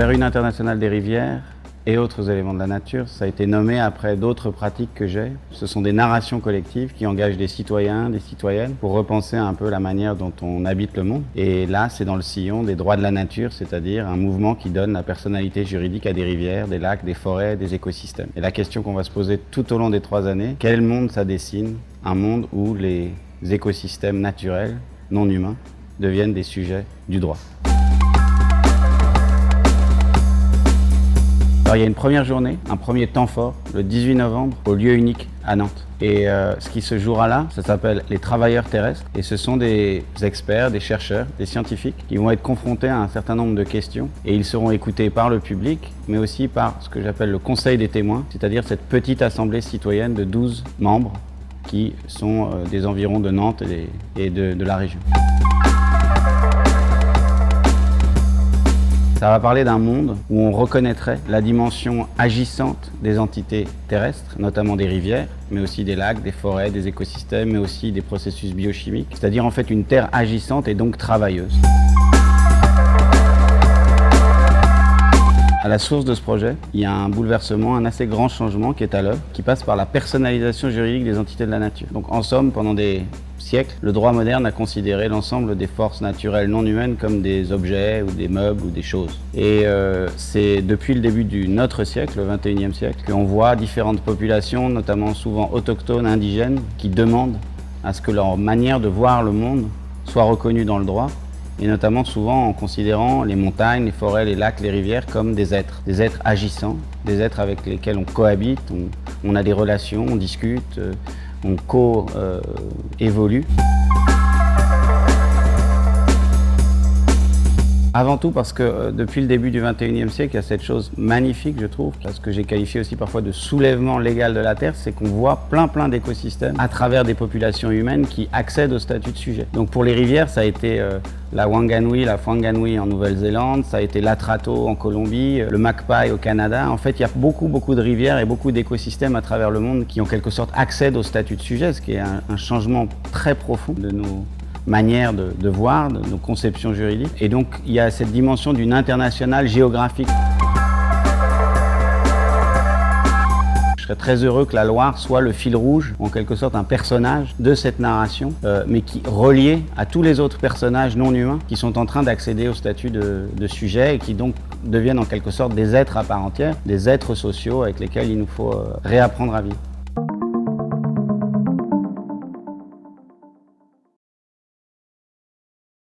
travers une internationale des rivières et autres éléments de la nature, ça a été nommé après d'autres pratiques que j'ai. Ce sont des narrations collectives qui engagent des citoyens, des citoyennes pour repenser un peu la manière dont on habite le monde. Et là, c'est dans le sillon des droits de la nature, c'est-à-dire un mouvement qui donne la personnalité juridique à des rivières, des lacs, des forêts, des écosystèmes. Et la question qu'on va se poser tout au long des 3 années, quel monde ça dessine? Un monde où les écosystèmes naturels, non humains, deviennent des sujets du droit. Alors, il y a une première journée, un premier temps fort, le 18 novembre, au lieu unique à Nantes. Et ce qui se jouera là, ça s'appelle les travailleurs terrestres. Et ce sont des experts, des chercheurs, des scientifiques qui vont être confrontés à un certain nombre de questions. Et ils seront écoutés par le public, mais aussi par ce que j'appelle le conseil des témoins, c'est-à-dire cette petite assemblée citoyenne de 12 membres qui sont des environs de Nantes et de la région. Ça va parler d'un monde où on reconnaîtrait la dimension agissante des entités terrestres, notamment des rivières, mais aussi des lacs, des forêts, des écosystèmes, mais aussi des processus biochimiques, c'est-à-dire en fait une terre agissante et donc travailleuse. À la source de ce projet, il y a un bouleversement, un assez grand changement qui est à l'œuvre, qui passe par la personnalisation juridique des entités de la nature. Donc en somme, pendant des siècles, le droit moderne a considéré l'ensemble des forces naturelles non humaines comme des objets ou des meubles ou des choses. Et c'est depuis le début de notre siècle, le 21e siècle, qu'on voit différentes populations, notamment souvent autochtones, indigènes, qui demandent à ce que leur manière de voir le monde soit reconnue dans le droit, et notamment souvent en considérant les montagnes, les forêts, les lacs, les rivières comme des êtres agissants, des êtres avec lesquels on cohabite, on a des relations, on discute, on co-évolue. Avant tout parce que depuis le début du 21e siècle, il y a cette chose magnifique, je trouve, ce que j'ai qualifié aussi parfois de soulèvement légal de la Terre, c'est qu'on voit plein d'écosystèmes à travers des populations humaines qui accèdent au statut de sujet. Donc pour les rivières, ça a été la Wanganui, la Whanganui en Nouvelle-Zélande, ça a été l'Atrato en Colombie, le Magpie au Canada. En fait, il y a beaucoup de rivières et beaucoup d'écosystèmes à travers le monde qui en quelque sorte accèdent au statut de sujet, ce qui est un changement très profond de nos manière de voir, de nos conceptions juridiques. Et donc, il y a cette dimension d'une internationale géographique. Je serais très heureux que la Loire soit le fil rouge, en quelque sorte un personnage de cette narration, mais qui relié à tous les autres personnages non humains qui sont en train d'accéder au statut de sujet et qui donc deviennent en quelque sorte des êtres à part entière, des êtres sociaux avec lesquels il nous faut réapprendre à vivre.